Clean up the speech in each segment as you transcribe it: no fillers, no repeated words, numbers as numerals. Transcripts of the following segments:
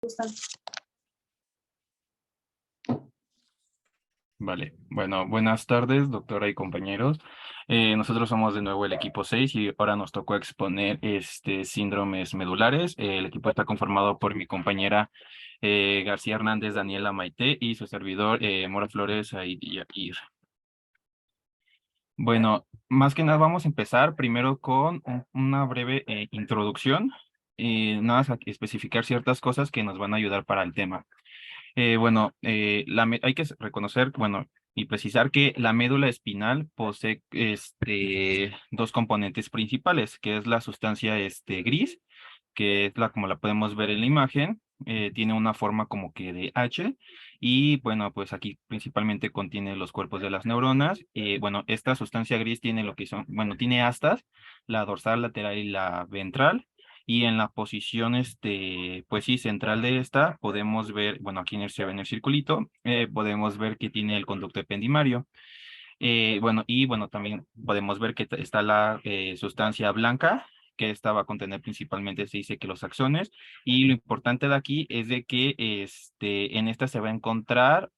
gustan. Vale, bueno, buenas tardes, doctora y compañeros. Nosotros somos de nuevo el equipo 6 y ahora nos tocó exponer síndromes medulares. El equipo está conformado por mi compañera García Hernández, Daniela Maite y su servidor Mora Flores Yair. Bueno, más que nada vamos a empezar primero con una breve introducción, nada más a especificar ciertas cosas que nos van a ayudar para el tema. Hay que reconocer, bueno, y precisar que la médula espinal posee dos componentes principales, que es la sustancia gris, que es como la podemos ver en la imagen, tiene una forma como que de H, y bueno, pues aquí principalmente contiene los cuerpos de las neuronas. Bueno, esta sustancia gris tiene lo que son, bueno, tiene astas, la dorsal, lateral y la ventral. Y en la posición, pues sí, central de esta, podemos ver, bueno, aquí se ve en el circulito, podemos ver que tiene el conducto ependimario. Bueno, también podemos ver que está la sustancia blanca, que esta va a contener principalmente, se dice que los axones, y lo importante de aquí es de que en esta se va a encontrar,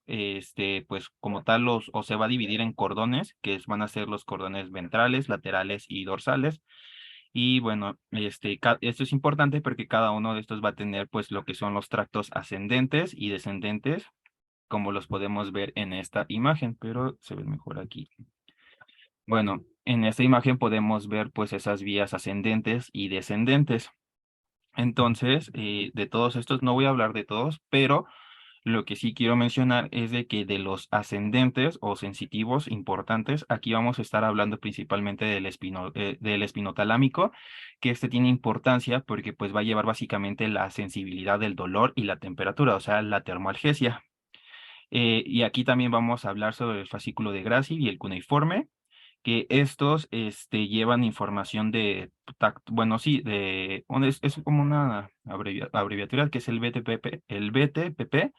pues como tal, o se va a dividir en cordones, van a ser los cordones ventrales, laterales y dorsales. Y bueno, esto es importante porque cada uno de estos va a tener pues lo que son los tractos ascendentes y descendentes, como los podemos ver en esta imagen, pero se ve mejor aquí. Bueno, en esta imagen podemos ver pues esas vías ascendentes y descendentes. Entonces, de todos estos no voy a hablar de todos, pero lo que sí quiero mencionar es de que de los ascendentes o sensitivos importantes, aquí vamos a estar hablando principalmente del espinotalámico, que tiene importancia porque pues va a llevar básicamente la sensibilidad del dolor y la temperatura, o sea, la termoalgesia. Y aquí también vamos a hablar sobre el fascículo de Gracil y el cuneiforme, que estos llevan información de tacto, bueno, sí, es como una abreviatura que es el BTPP,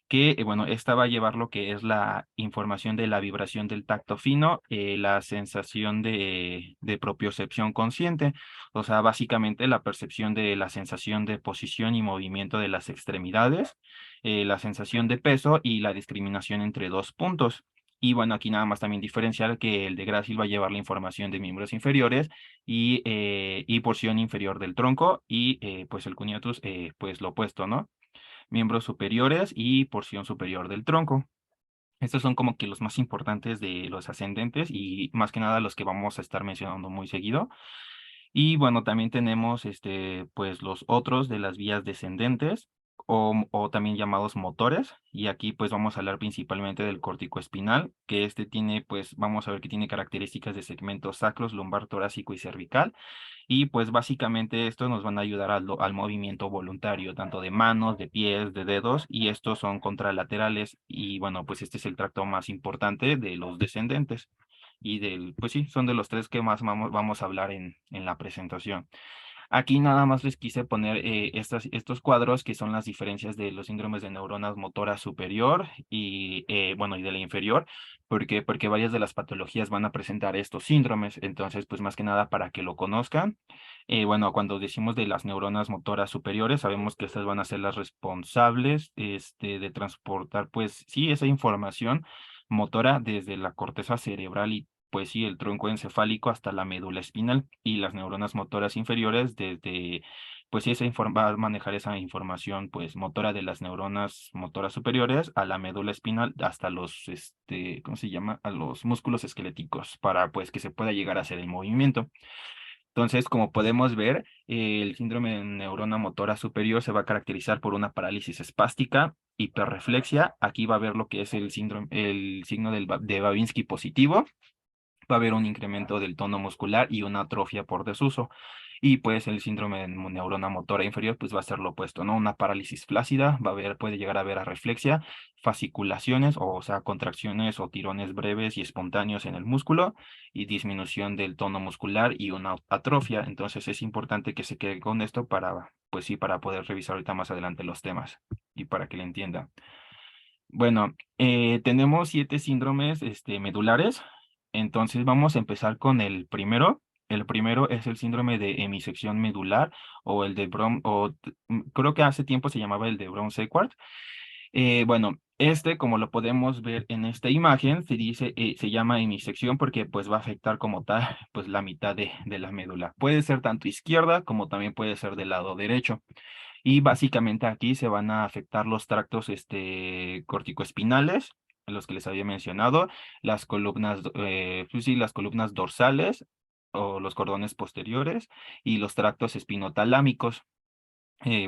que, bueno, esta va a llevar lo que es la información de la vibración del tacto fino, la sensación de propiocepción consciente, o sea, básicamente la percepción de la sensación de posición y movimiento de las extremidades, la sensación de peso y la discriminación entre dos puntos. Y bueno, aquí nada más también diferenciar que el de Gracil va a llevar la información de miembros inferiores y porción inferior del tronco y pues el cuneatus, pues lo opuesto, ¿no? Miembros superiores y porción superior del tronco. Estos son como que los más importantes de los ascendentes y más que nada los que vamos a estar mencionando muy seguido. Y bueno, también tenemos pues los otros de las vías descendentes o también llamados motores. Y aquí pues vamos a hablar principalmente del córtico espinal, que tiene pues vamos a ver que tiene características de segmentos sacros, lumbar, torácico y cervical. Y pues básicamente estos nos van a ayudar al movimiento voluntario, tanto de manos, de pies, de dedos, y estos son contralaterales. Y bueno, pues este es el tracto más importante de los descendentes. Pues sí, son de los tres que más vamos a hablar en la presentación. Aquí nada más les quise poner estos cuadros que son las diferencias de los síndromes de neuronas motora superior y, bueno, y de la inferior, porque varias de las patologías van a presentar estos síndromes. Entonces, pues más que nada para que lo conozcan. Bueno, cuando decimos de las neuronas motoras superiores, sabemos que estas van a ser las responsables de transportar, pues sí, esa información motora desde la corteza cerebral y pues sí, el tronco encefálico hasta la médula espinal y las neuronas motoras inferiores pues sí, va a manejar esa información pues motora de las neuronas motoras superiores a la médula espinal hasta ¿cómo se llama? A los músculos esqueléticos para pues que se pueda llegar a hacer el movimiento. Entonces, como podemos ver, el síndrome de neurona motora superior se va a caracterizar por una parálisis espástica, hiperreflexia. Aquí va a ver lo que es el signo de Babinski positivo. Va a haber un incremento del tono muscular y una atrofia por desuso. Y pues el síndrome de neurona motora inferior pues va a ser lo opuesto, ¿no? Una parálisis flácida, puede llegar a haber arreflexia, fasciculaciones, o sea, contracciones o tirones breves y espontáneos en el músculo y disminución del tono muscular y una atrofia. Entonces es importante que se quede con esto pues sí, para poder revisar ahorita más adelante los temas y para que le entienda. Bueno, tenemos 7 síndromes medulares. Entonces vamos a empezar con el primero. El primero es el síndrome de hemisección medular o el de Brown, creo que hace tiempo se llamaba el de Brown-Séquard. Bueno, como lo podemos ver en esta imagen, se llama hemisección porque pues va a afectar como tal, pues la mitad de la médula. Puede ser tanto izquierda como también puede ser del lado derecho. Y básicamente aquí se van a afectar los tractos corticoespinales, los que les había mencionado, las columnas, pues sí, las columnas dorsales o los cordones posteriores y los tractos espinotalámicos.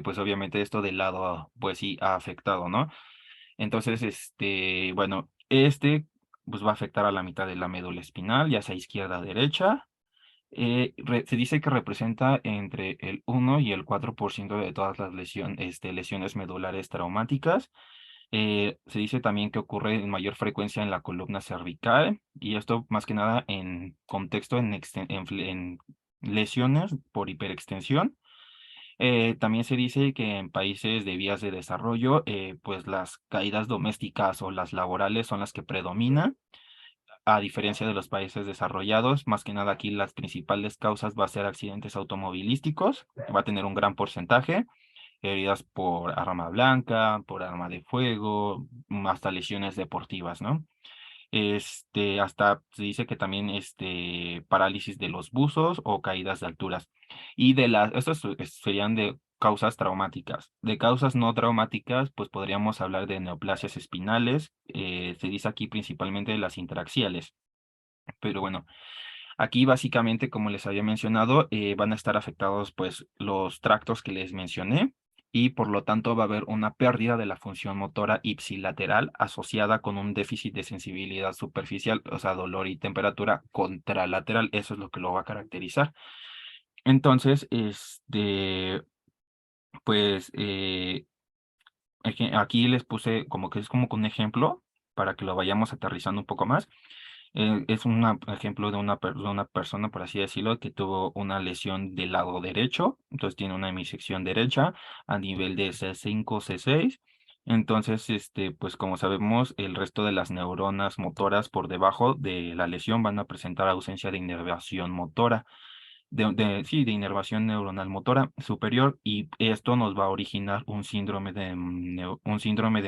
Pues obviamente esto del lado, pues sí, ha afectado, ¿no? Entonces, bueno, pues va a afectar a la mitad de la médula espinal, ya sea izquierda o derecha. Se dice que representa entre el 1 y el 4% de todas las lesiones medulares traumáticas. Se dice también que ocurre en mayor frecuencia en la columna cervical y esto más que nada en contexto en lesiones por hiperextensión. También se dice que en países de vías de desarrollo, pues las caídas domésticas o las laborales son las que predominan, a diferencia de los países desarrollados. Más que nada aquí las principales causas va a ser accidentes automovilísticos, va a tener un gran porcentaje, heridas por arma blanca, por arma de fuego, hasta lesiones deportivas, ¿no? Hasta se dice que también parálisis de los buzos o caídas de alturas. Y estos serían de causas traumáticas. De causas no traumáticas, pues podríamos hablar de neoplasias espinales, se dice aquí principalmente de las interaxiales. Pero bueno, aquí básicamente, como les había mencionado, van a estar afectados pues los tractos que les mencioné y por lo tanto va a haber una pérdida de la función motora ipsilateral asociada con un déficit de sensibilidad superficial, o sea, dolor y temperatura contralateral. Eso es lo que lo va a caracterizar. Entonces, pues aquí les puse como que es como un ejemplo para que lo vayamos aterrizando un poco más. Es un ejemplo de de una persona, por así decirlo, que tuvo una lesión del lado derecho, entonces tiene una hemisección derecha a nivel de C5, C6. Entonces, pues como sabemos, el resto de las neuronas motoras por debajo de la lesión van a presentar ausencia de inervación motora, sí, de inervación neuronal motora superior, y esto nos va a originar un síndrome de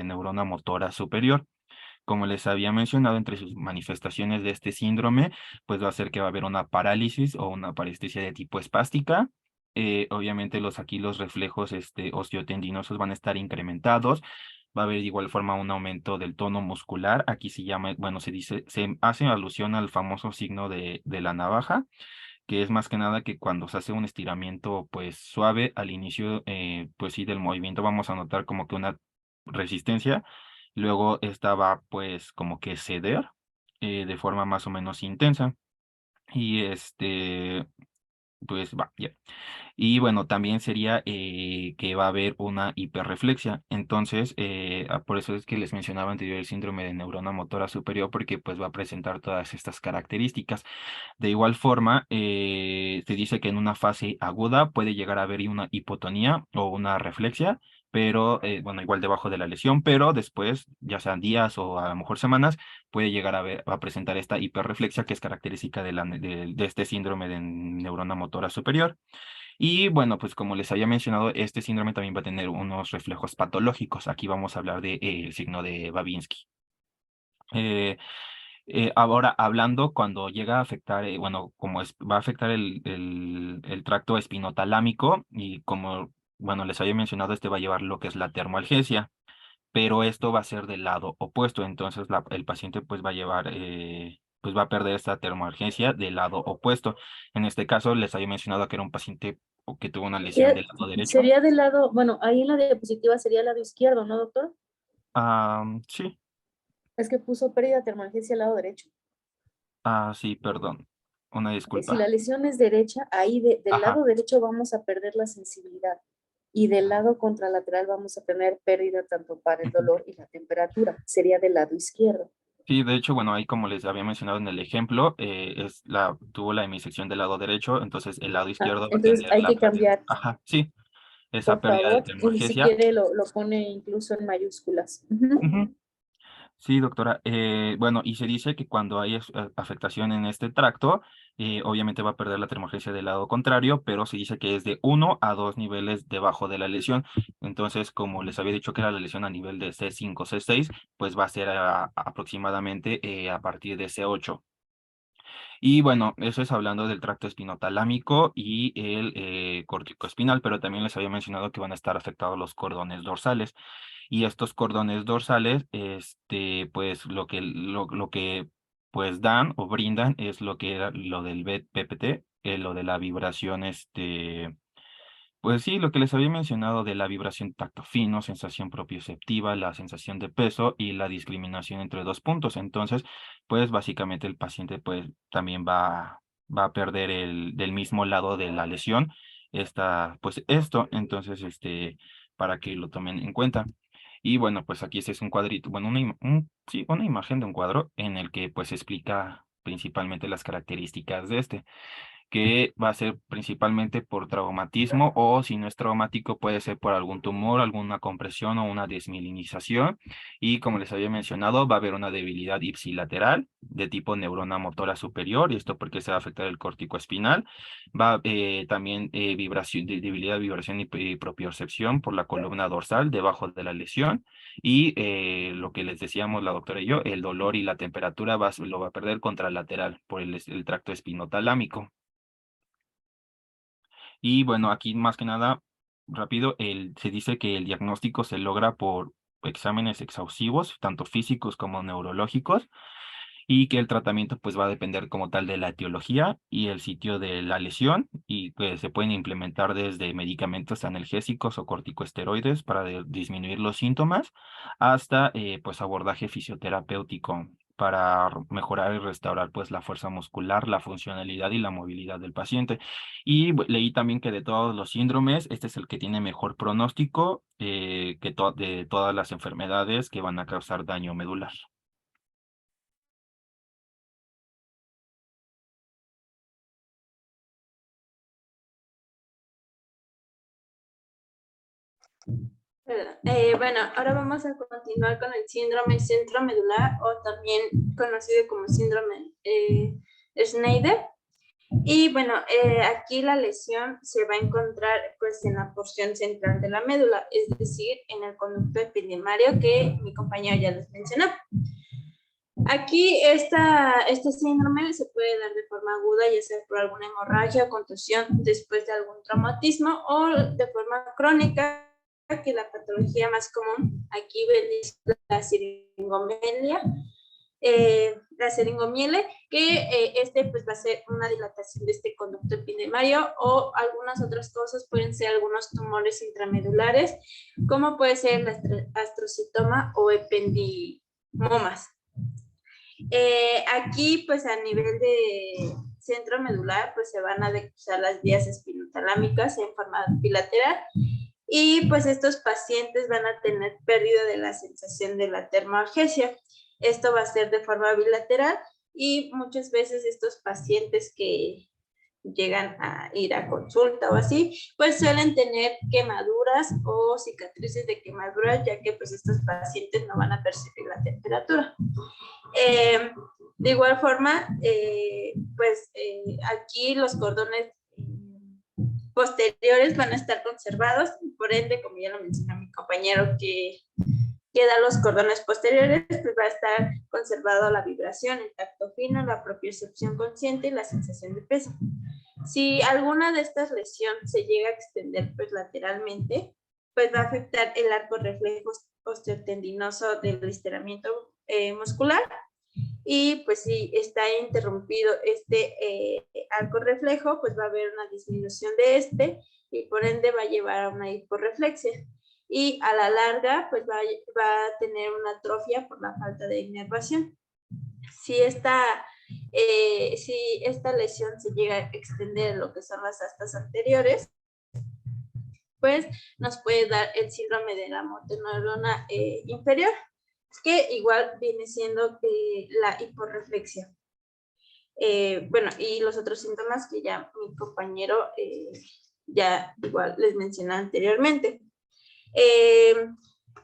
neurona motora superior. Como les había mencionado, entre sus manifestaciones de este síndrome, pues va a ser que va a haber una parálisis o una parestesia de tipo espástica. Obviamente aquí los reflejos osteotendinosos van a estar incrementados. Va a haber de igual forma un aumento del tono muscular. Aquí se llama, bueno, se hace alusión al famoso signo de la navaja, que es más que nada que cuando se hace un estiramiento pues suave al inicio, pues sí, del movimiento vamos a notar como que una resistencia. Luego esta va pues como que ceder de forma más o menos intensa. Y pues va, ya. Y bueno, también sería que va a haber una hiperreflexia. Entonces, por eso es que les mencionaba anterior el síndrome de neurona motora superior, porque pues va a presentar todas estas características. De igual forma, se dice que en una fase aguda puede llegar a haber una hipotonía o una reflexia, pero bueno, igual debajo de la lesión, pero después, ya sean días o a lo mejor semanas, puede llegar a presentar esta hiperreflexia que es característica de este síndrome de neurona motora superior. Y bueno, pues como les había mencionado, este síndrome también va a tener unos reflejos patológicos. Aquí vamos a hablar del signo de Babinski. Eh, Ahora, hablando cuando llega a afectar, bueno, va a afectar el tracto espinotalámico y como, bueno, les había mencionado, va a llevar lo que es la termoalgesia, pero esto va a ser del lado opuesto, entonces el paciente pues va a llevar, pues va a perder esta termoalgesia del lado opuesto. En este caso, les había mencionado que era un paciente que tuvo una lesión del lado derecho. Sería del lado, bueno, ahí en la diapositiva sería el lado izquierdo, ¿no, doctor? Sí, Es que puso pérdida de termalgesia al lado derecho. sí, perdón, una Si la disculpa. lesión es derecha, ahí del Ajá. lado derecho vamos a perder la sensibilidad y del lado contralateral vamos a tener pérdida tanto para el dolor y la temperatura. Sería del lado izquierdo. Sí, de hecho, bueno, ahí como les había mencionado en el ejemplo, tuvo la hemisección del lado derecho, entonces el lado izquierdo va a Entonces tener hay la que pérdida. cambiar, Ajá, sí, esa por pérdida de favor, y si termogesia. quiere lo pone incluso en mayúsculas. Ujú. Ujú. Sí, doctora. Bueno, y se dice que cuando hay afectación en este tracto, obviamente va a perder la termogenesia del lado contrario, pero se dice que es de 1 a 2 niveles debajo de la lesión. Entonces, como les había dicho que era la lesión a nivel de C5, C6, pues va a ser aproximadamente a partir de C8. Y bueno, eso es hablando del tracto espinotalámico y el corticoespinal, pero también les había mencionado que van a estar afectados los cordones dorsales. Y estos cordones dorsales, pues lo que pues dan o brindan es lo que era lo del PPT, lo de la vibración, pues sí, lo que les había mencionado de la vibración tacto fino, sensación propioceptiva, la sensación de peso y la discriminación entre dos puntos. Entonces, pues básicamente el paciente pues también va a perder del mismo lado de la lesión, pues esto, entonces, para que lo tomen en cuenta. Y bueno, pues aquí este es un cuadrito, bueno, sí, una imagen de un cuadro en el que pues explica principalmente las características de que va a ser principalmente por traumatismo o si no es traumático puede ser por algún tumor, alguna compresión o una desmielinización. Y como les había mencionado, va a haber una debilidad ipsilateral de tipo neurona motora superior, y esto porque se va a afectar el córtico espinal. Va también debilidad, vibración y propiocepción por la columna dorsal debajo de la lesión. Y lo que les decíamos la doctora y yo, el dolor y la temperatura lo va a perder contralateral por el tracto espinotalámico. Y bueno, aquí más que nada, rápido, se dice que el diagnóstico se logra por exámenes exhaustivos, tanto físicos como neurológicos, y que el tratamiento pues va a depender como tal de la etiología y el sitio de la lesión, y pues se pueden implementar desde medicamentos analgésicos o corticosteroides para disminuir los síntomas hasta pues abordaje fisioterapéutico para mejorar y restaurar pues la fuerza muscular, la funcionalidad y la movilidad del paciente. Y leí también que de todos los síndromes, este es el que tiene mejor pronóstico de todas las enfermedades que van a causar daño medular. Bueno, ahora vamos a continuar con el síndrome centromedular o también conocido como síndrome Schneider. Y bueno, aquí la lesión se va a encontrar pues en la porción central de la médula, es decir, en el conducto epidermario que mi compañero ya les mencionó. Aquí este síndrome se puede dar de forma aguda, ya sea por alguna hemorragia o contusión después de algún traumatismo o de forma crónica, que la patología más común aquí es la siringomelia, la seringomiele, que pues va a ser una dilatación de este conducto epidermario o algunas otras cosas, pueden ser algunos tumores intramedulares, como puede ser el astrocitoma o ependimomas. Aquí, pues a nivel de centro medular, pues se van a decusar las vías espinotalámicas en forma bilateral y pues estos pacientes van a tener pérdida de la sensación de la termoalgesia. Esto va a ser de forma bilateral y muchas veces estos pacientes que llegan a ir a consulta o así, pues suelen tener quemaduras o cicatrices de quemaduras, ya que pues estos pacientes no van a percibir la temperatura. De igual forma, aquí los cordones posteriores van a estar conservados, por ende, como ya lo mencionó mi compañero que da los cordones posteriores, pues va a estar conservado la vibración, el tacto fino, la propiocepción consciente y la sensación de peso. Si alguna de estas lesiones se llega a extender pues lateralmente, pues va a afectar el arco reflejo osteotendinoso del estiramiento muscular, y pues si está interrumpido este arco reflejo, pues va a haber una disminución de este y por ende va a llevar a una hiporreflexia. Y a la larga, pues va a tener una atrofia por la falta de inervación. Si esta lesión se llega a extender en lo que son las astas anteriores, pues nos puede dar el síndrome de la motoneurona inferior, que igual viene siendo la hiporreflexia. Bueno, y los otros síntomas que ya mi compañero ya igual les mencioné anteriormente.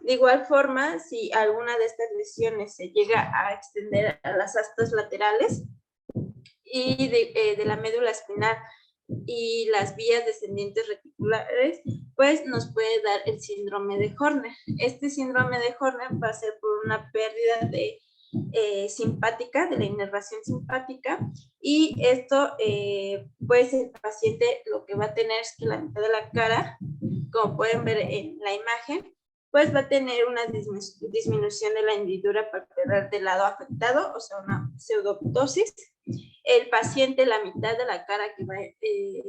De igual forma, si alguna de estas lesiones se llega a extender a las astas laterales y de la médula espinal y las vías descendientes reticulares, pues nos puede dar el síndrome de Horner. Este síndrome de Horner va a ser por una pérdida de simpática, de la inervación simpática, y esto, pues el paciente lo que va a tener es que la mitad de la cara, como pueden ver en la imagen, pues va a tener una disminución de la hendidura palpebral del lado afectado, o sea, una pseudoptosis. El paciente, la mitad de la cara que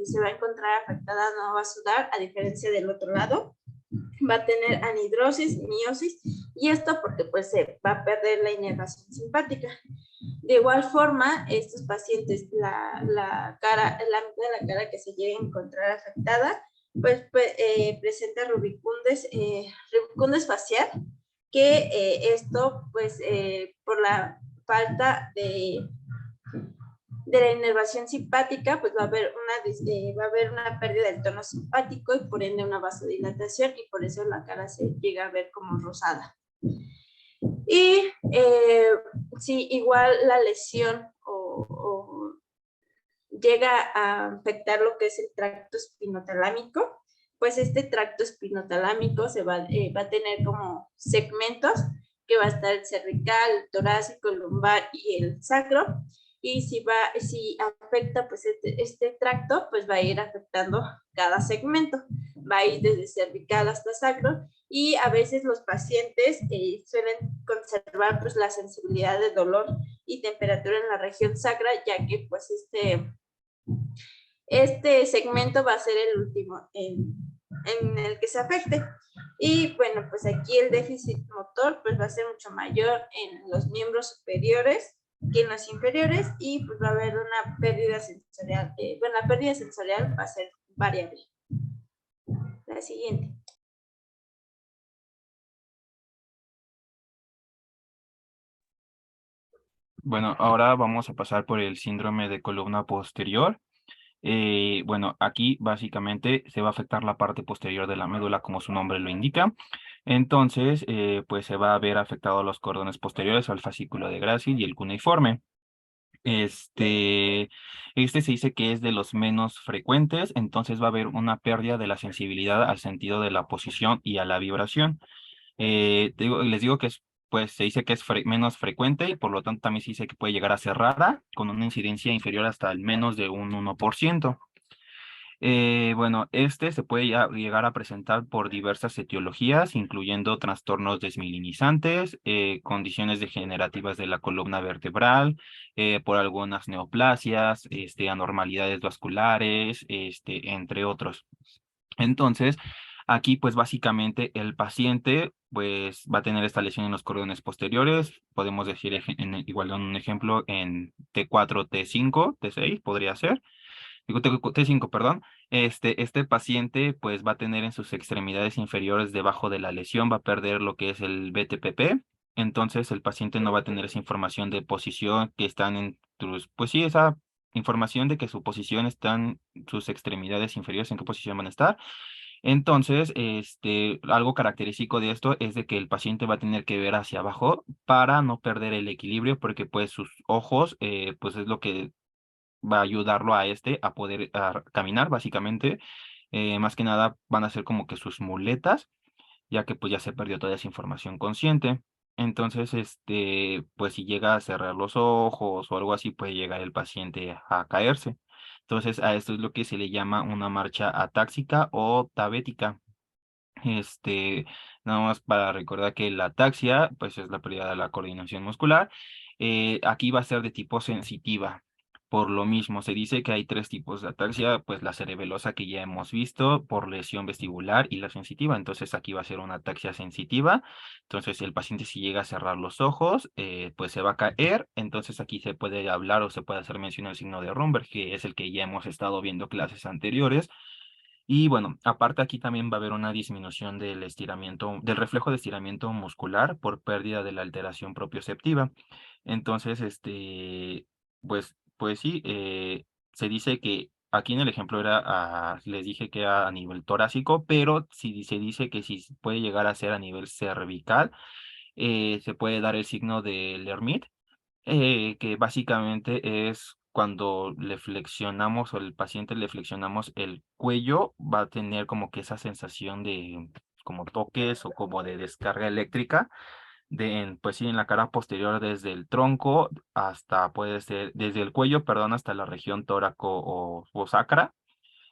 se va a encontrar afectada no va a sudar, a diferencia del otro lado. Va a tener anhidrosis, miosis, y esto porque pues se va a perder la inervación simpática. De igual forma, estos pacientes, la mitad de la cara que se llegue a encontrar afectada, pues presenta rubicundes facial, que esto pues por la falta de la inervación simpática, pues va a haber una pérdida del tono simpático y por ende una vasodilatación, y por eso la cara se llega a ver como rosada. Y si igual la lesión llega a afectar lo que es el tracto espinotalámico, pues este tracto espinotalámico se va a tener como segmentos, que va a estar el cervical, el torácico, el lumbar y el sacro. Y si afecta pues este tracto, pues va a ir afectando cada segmento, va a ir desde cervical hasta sacro, y a veces los pacientes suelen conservar pues la sensibilidad de dolor y temperatura en la región sacra, ya que pues este segmento va a ser el último en el que se afecte. Y bueno, pues aquí el déficit motor pues va a ser mucho mayor en los miembros superiores que en los inferiores, y pues va a haber una pérdida sensorial. La pérdida sensorial va a ser variable. La siguiente. Bueno, ahora vamos a pasar por el síndrome de columna posterior. Bueno, aquí básicamente se va a afectar la parte posterior de la médula, como su nombre lo indica. Entonces, pues se va a ver afectado los cordones posteriores, al fascículo de Gracil y el cuneiforme. Este se dice que es de los menos frecuentes, entonces va a haber una pérdida de la sensibilidad al sentido de la posición y a la vibración. Les digo que pues se dice que es menos frecuente, y por lo tanto también se dice que puede llegar a ser rara, con una incidencia inferior hasta el menos de un 1%. Bueno, se puede llegar a presentar por diversas etiologías, incluyendo trastornos desmielinizantes, condiciones degenerativas de la columna vertebral, por algunas neoplasias, anormalidades vasculares, entre otros. Entonces, aquí pues básicamente el paciente pues va a tener esta lesión en los cordones posteriores. Podemos decir igual un ejemplo en T4, T5, T6 podría ser. Digo, T5, perdón. Este paciente pues va a tener en sus extremidades inferiores, debajo de la lesión, va a perder lo que es el BTPP. Entonces el paciente no va a tener esa información de posición que están pues sí, esa información de que su posición están sus extremidades inferiores, en qué posición van a estar. Entonces, algo característico de esto es de que el paciente va a tener que ver hacia abajo para no perder el equilibrio, porque pues sus ojos, pues es lo que va a ayudarlo a poder caminar, básicamente. Más que nada van a ser como que sus muletas, ya que pues ya se perdió toda esa información consciente. Entonces, pues si llega a cerrar los ojos o algo así, puede llegar el paciente a caerse. Entonces, a esto es lo que se le llama una marcha atáxica o tabética. Nada más para recordar que la ataxia, pues es la pérdida de la coordinación muscular. Aquí va a ser de tipo sensitiva. Por lo mismo, se dice que hay tres tipos de ataxia, pues la cerebelosa que ya hemos visto, por lesión vestibular, y la sensitiva. Entonces aquí va a ser una ataxia sensitiva. Entonces el paciente, si llega a cerrar los ojos, pues se va a caer. Entonces aquí se puede hablar o se puede hacer mención al signo de Romberg, que es el que ya hemos estado viendo clases anteriores. Y bueno, aparte aquí también va a haber una disminución del estiramiento, del reflejo de estiramiento muscular por pérdida de la alteración propioceptiva. Entonces, pues sí, se dice que aquí en el ejemplo era, les dije que era a nivel torácico, pero si se dice que si puede llegar a ser a nivel cervical, se puede dar el signo de Lermite, que básicamente es cuando le flexionamos o el paciente le flexionamos el cuello, va a tener como que esa sensación de como toques o como de descarga eléctrica pues sí, en la cara posterior desde el tronco hasta, puede ser, desde el cuello, perdón, hasta la región tóraco o sacra.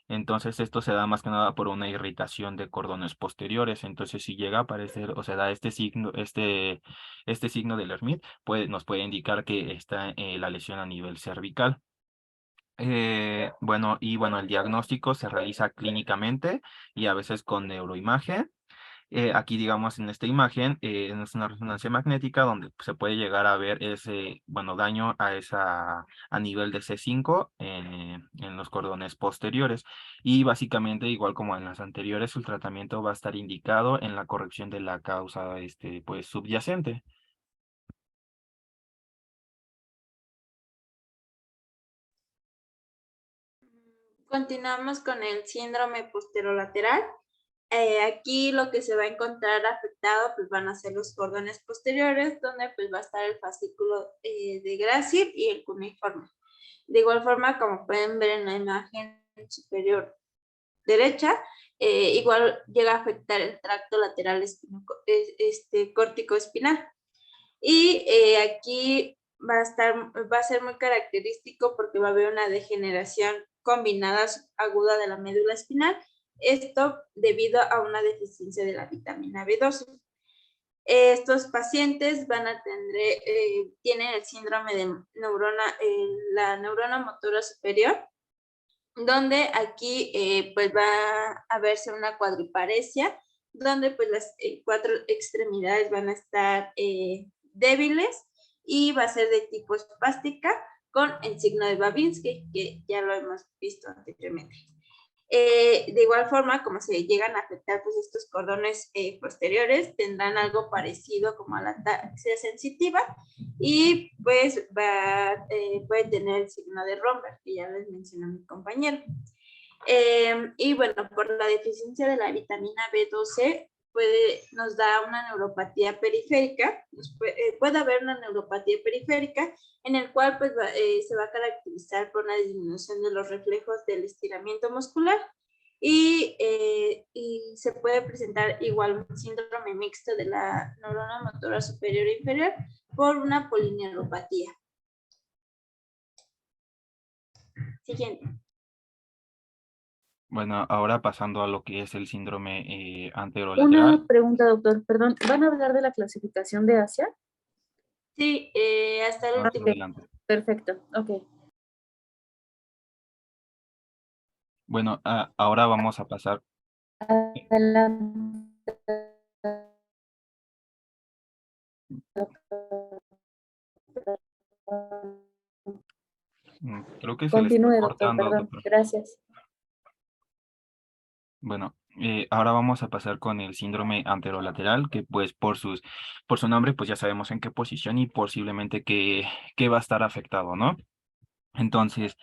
Entonces esto se da más que nada por una irritación de cordones posteriores. Entonces si llega a aparecer o se da este signo de Lermite, nos puede indicar que está la lesión a nivel cervical. Bueno, el diagnóstico se realiza clínicamente y a veces con neuroimagen. Aquí, digamos, en esta imagen, es una resonancia magnética donde se puede llegar a ver ese, bueno, daño a nivel de C5 en los cordones posteriores. Y básicamente, igual como en las anteriores, el tratamiento va a estar indicado en la corrección de la causa, pues, subyacente. Continuamos con el síndrome posterolateral. Aquí lo que se va a encontrar afectado pues van a ser los cordones posteriores, donde pues va a estar el fascículo de Gracil y el cuneiforme. De igual forma, como pueden ver en la imagen superior derecha, igual llega a afectar el tracto lateral córtico espinal. Y aquí va a ser muy característico porque va a haber una degeneración combinada aguda de la médula espinal, esto debido a una deficiencia de la vitamina B12. Estos pacientes tienen el síndrome de la neurona motora superior, donde aquí pues va a verse una cuadriparesia, donde pues las 4 extremidades van a estar débiles y va a ser de tipo espástica con el signo de Babinski, que ya lo hemos visto anteriormente. De igual forma, como se llegan a afectar pues, estos cordones posteriores, tendrán algo parecido como a la ataxia sensitiva y pues puede tener el signo de Romberg, que ya les mencionó mi compañero. Y bueno, por la deficiencia de la vitamina B12 nos da una neuropatía periférica, puede haber una neuropatía periférica en el cual pues, se va a caracterizar por una disminución de los reflejos del estiramiento muscular y se puede presentar igual un síndrome mixto de la neurona motora superior e inferior por una polineuropatía. Siguiente. Bueno, ahora pasando a lo que es el síndrome anterolateral. Una pregunta, doctor, perdón. ¿Van a hablar de la clasificación de Asia? Sí, hasta el último. Adelante. Perfecto, ok. Bueno, ahora vamos a pasar. Adelante. Creo que se le está Continúe, doctor, cortando, perdón. doctor. Gracias. Bueno, ahora vamos a pasar con el síndrome anterolateral, que pues por su nombre pues ya sabemos en qué posición y posiblemente qué va a estar afectado, ¿no? Entonces,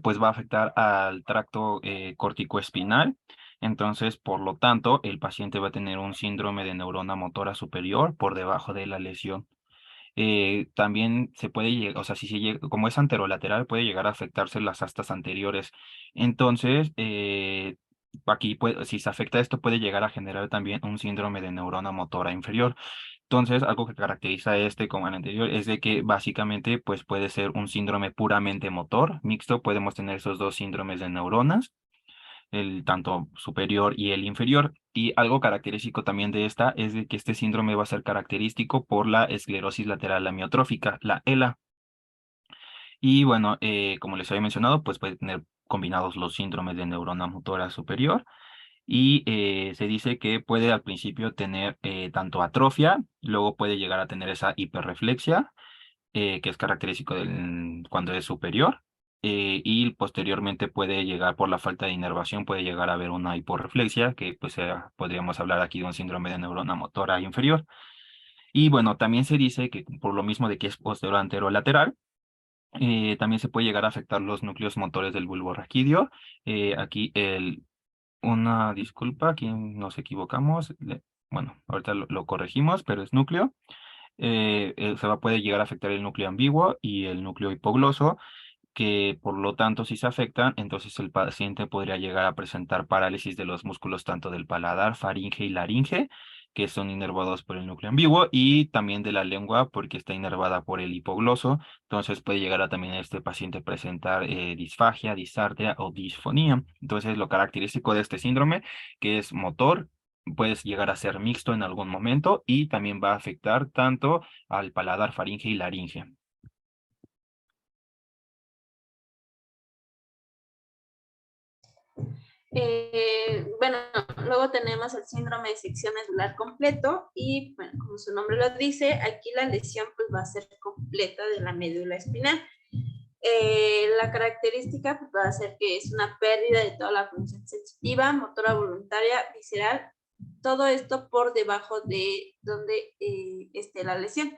pues va a afectar al tracto corticoespinal. Entonces, por lo tanto, el paciente va a tener un síndrome de neurona motora superior por debajo de la lesión. También se puede llegar, o sea, si se llega, como es anterolateral, puede llegar a afectarse las astas anteriores. Entonces, aquí si se afecta esto, puede llegar a generar también un síndrome de neurona motora inferior. Entonces, algo que caracteriza como el anterior es de que básicamente pues puede ser un síndrome puramente motor, mixto, podemos tener esos dos síndromes de neuronas, el tanto superior y el inferior. Y algo característico también de esta es de que este síndrome va a ser característico por la esclerosis lateral amiotrófica, la ELA. Y bueno, como les había mencionado, pues puede tener combinados los síndromes de neurona motora superior y se dice que puede al principio tener tanto atrofia, luego puede llegar a tener esa hiperreflexia, que es característico cuando es superior, y posteriormente puede llegar por la falta de inervación, puede llegar a haber una hiporreflexia, que pues podríamos hablar aquí de un síndrome de neurona motora inferior. Y bueno, también se dice que por lo mismo de que es posterior anterolateral, También se puede llegar a afectar los núcleos motores del bulbo raquídeo. Aquí una disculpa, aquí nos equivocamos. Bueno, ahorita lo corregimos, pero es núcleo. Puede llegar a afectar el núcleo ambiguo y el núcleo hipogloso, que por lo tanto, si se afectan, entonces el paciente podría llegar a presentar parálisis de los músculos tanto del paladar, faringe y laringe, que son inervados por el núcleo ambiguo, y también de la lengua, porque está inervada por el hipogloso. Entonces puede llegar a también este paciente presentar disfagia, disartria o disfonía. Entonces lo característico de este síndrome, que es motor, puede llegar a ser mixto en algún momento y también va a afectar tanto al paladar, faringe y laringe. Bueno, luego tenemos el síndrome de sección medular completo y, bueno, como su nombre lo dice, aquí la lesión pues va a ser completa de la médula espinal. La característica pues, va a ser que es una pérdida de toda la función sensitiva, motora voluntaria, visceral, todo esto por debajo de donde esté la lesión.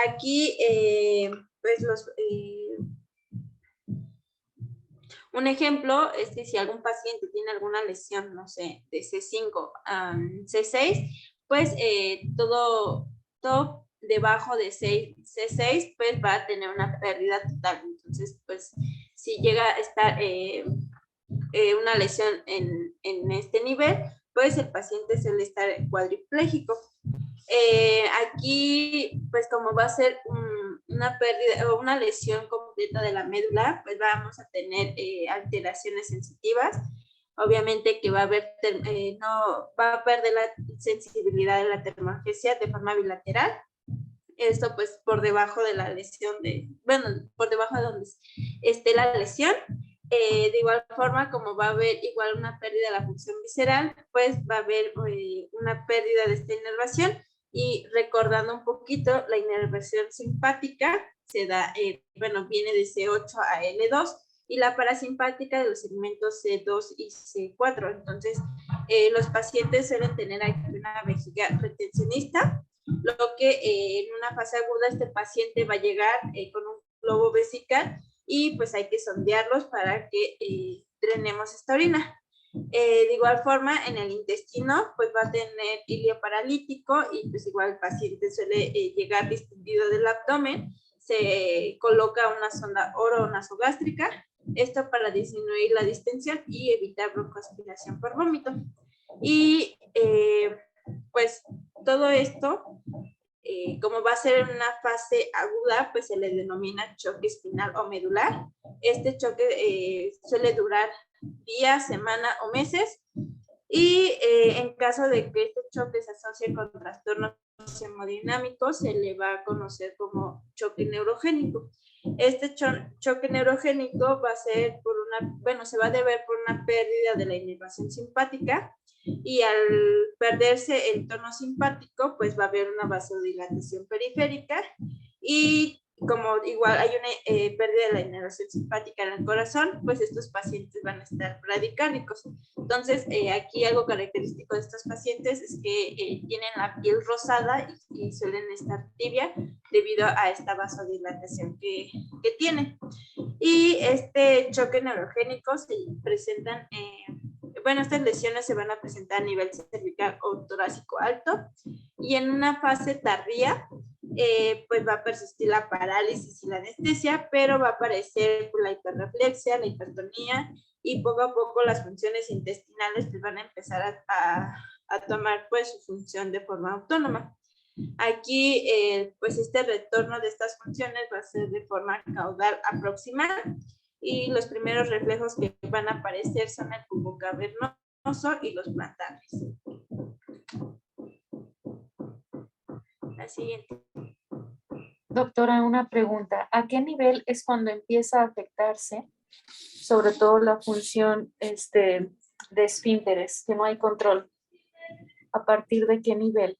Aquí, pues un ejemplo es que si algún paciente tiene alguna lesión, no sé, de C5 a C6, pues todo debajo de C6, pues va a tener una pérdida total. Entonces, pues si llega a estar una lesión en este nivel, pues el paciente suele estar cuadripléjico. Aquí, pues como va a ser una pérdida o una lesión completa de la médula, pues vamos a tener alteraciones sensitivas. Obviamente que va a haber, no va a perder la sensibilidad de la termogésia de forma bilateral. Esto pues por debajo de la lesión bueno, por debajo de donde esté la lesión. De igual forma, como va a haber igual una pérdida de la función visceral, pues va a haber una pérdida de esta inervación. Y recordando un poquito, la inervación simpática se da, bueno, viene de C8 a L2 y la parasimpática de los segmentos C2 y C4. Entonces, los pacientes suelen tener aquí una vejiga retencionista, lo que en una fase aguda este paciente va a llegar con un globo vesical y pues hay que sondearlos para que drenemos esta orina. De igual forma, en el intestino, pues va a tener ilio paralítico y pues igual el paciente suele llegar distendido del abdomen, se coloca una sonda oro-nasogástrica, esto para disminuir la distensión y evitar broncoaspiración por vómito. Y pues todo esto, como va a ser en una fase aguda, pues se le denomina choque espinal o medular. Este choque suele durar días, semanas o meses. Y en caso de que este choque se asocie con trastornos hemodinámicos, se le va a conocer como choque neurogénico. Este choque neurogénico va a ser se va a deber por una pérdida de la inervación simpática y al perderse el tono simpático, pues va a haber una vasodilatación periférica y como igual hay una pérdida de la inervación simpática en el corazón, pues estos pacientes van a estar bradicárdicos. Entonces, aquí algo característico de estos pacientes es que tienen la piel rosada y suelen estar tibia debido a esta vasodilatación que tienen. Y este choque neurogénico se presentan, bueno, estas lesiones se van a presentar a nivel cervical o torácico alto y en una fase tardía, pues va a persistir la parálisis y la anestesia, pero va a aparecer la hiperreflexia, la hipertonía y poco a poco las funciones intestinales pues van a empezar a tomar pues su función de forma autónoma. Aquí pues este retorno de estas funciones va a ser de forma caudal aproximada y los primeros reflejos que van a aparecer son el cubo cavernoso y los plantares. La siguiente. Doctora, una pregunta. ¿A qué nivel es cuando empieza a afectarse, sobre todo la función de esfínteres, que no hay control? ¿A partir de qué nivel?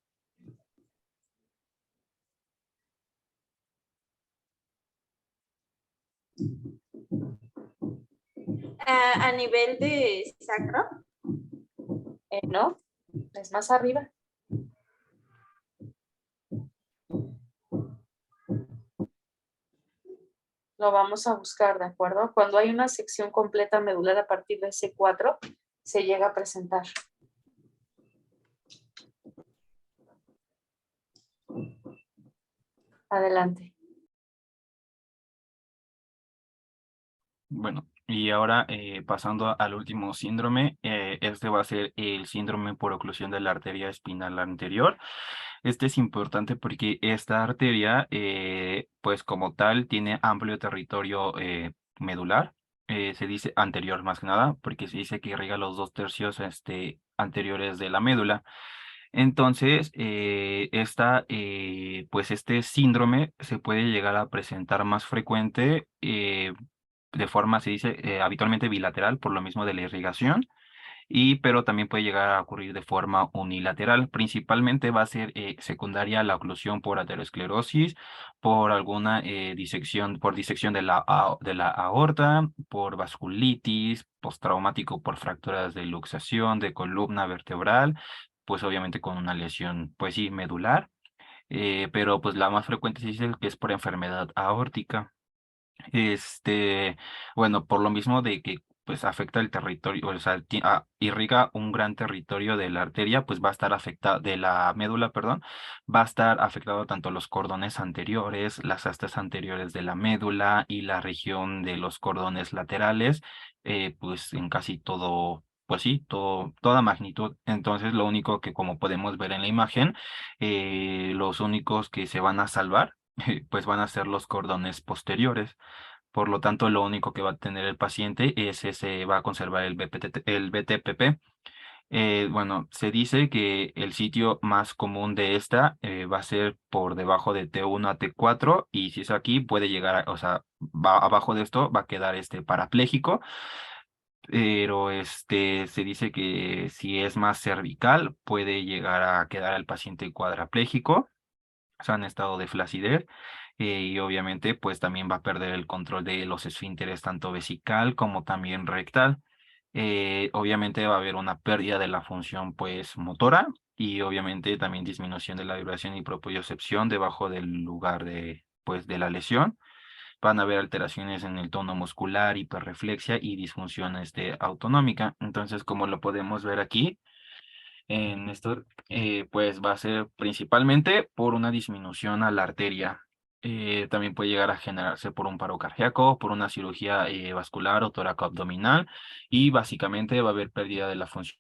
A nivel de sacro. No, es más arriba. Lo vamos a buscar, ¿de acuerdo? Cuando hay una sección completa medular a partir de C4, se llega a presentar. Adelante. Bueno, y ahora pasando al último síndrome, este va a ser el síndrome por oclusión de la arteria espinal anterior. Este es importante porque esta arteria, pues como tal, tiene amplio territorio medular. Se dice anterior más que nada, porque se dice que irriga los 2/3 anteriores de la médula. Entonces, pues este síndrome se puede llegar a presentar más frecuente de forma, se dice, habitualmente bilateral, por lo mismo de la irrigación, pero también puede llegar a ocurrir de forma unilateral. Principalmente va a ser secundaria la oclusión por aterosclerosis, por alguna por disección de de la aorta, por vasculitis, postraumático por fracturas de luxación, de columna vertebral, pues obviamente con una lesión, pues sí, medular, pero pues la más frecuente se dice que es por enfermedad aórtica. Bueno, por lo mismo de que pues afecta el territorio, o sea, irriga un gran territorio de la arteria, pues va a estar afectada, de la médula, perdón, va a estar afectado tanto los cordones anteriores, las astas anteriores de la médula y la región de los cordones laterales, pues en casi todo, pues sí, toda magnitud. Entonces, lo único que, como podemos ver en la imagen, los únicos que se van a salvar, pues van a ser los cordones posteriores. Por lo tanto, lo único que va a tener el paciente es ese, va a conservar el BTPP. Bueno, se dice que el sitio más común de esta va a ser por debajo de T1 a T4, y si es aquí puede llegar o sea, va abajo de esto va a quedar parapléjico, pero se dice que si es más cervical puede llegar a quedar al paciente cuadrapléjico, o sea, en estado de flacidez, y obviamente pues también va a perder el control de los esfínteres tanto vesical como también rectal. Obviamente va a haber una pérdida de la función pues motora, y obviamente también disminución de la vibración y propiocepción debajo del lugar de pues de la lesión. Van a haber alteraciones en el tono muscular, hiperreflexia y disfunción autonómica. Entonces, como lo podemos ver aquí, en esto, pues va a ser principalmente por una disminución a la arteria. También puede llegar a generarse por un paro cardíaco, por una cirugía vascular o toracoabdominal, y básicamente va a haber pérdida de la función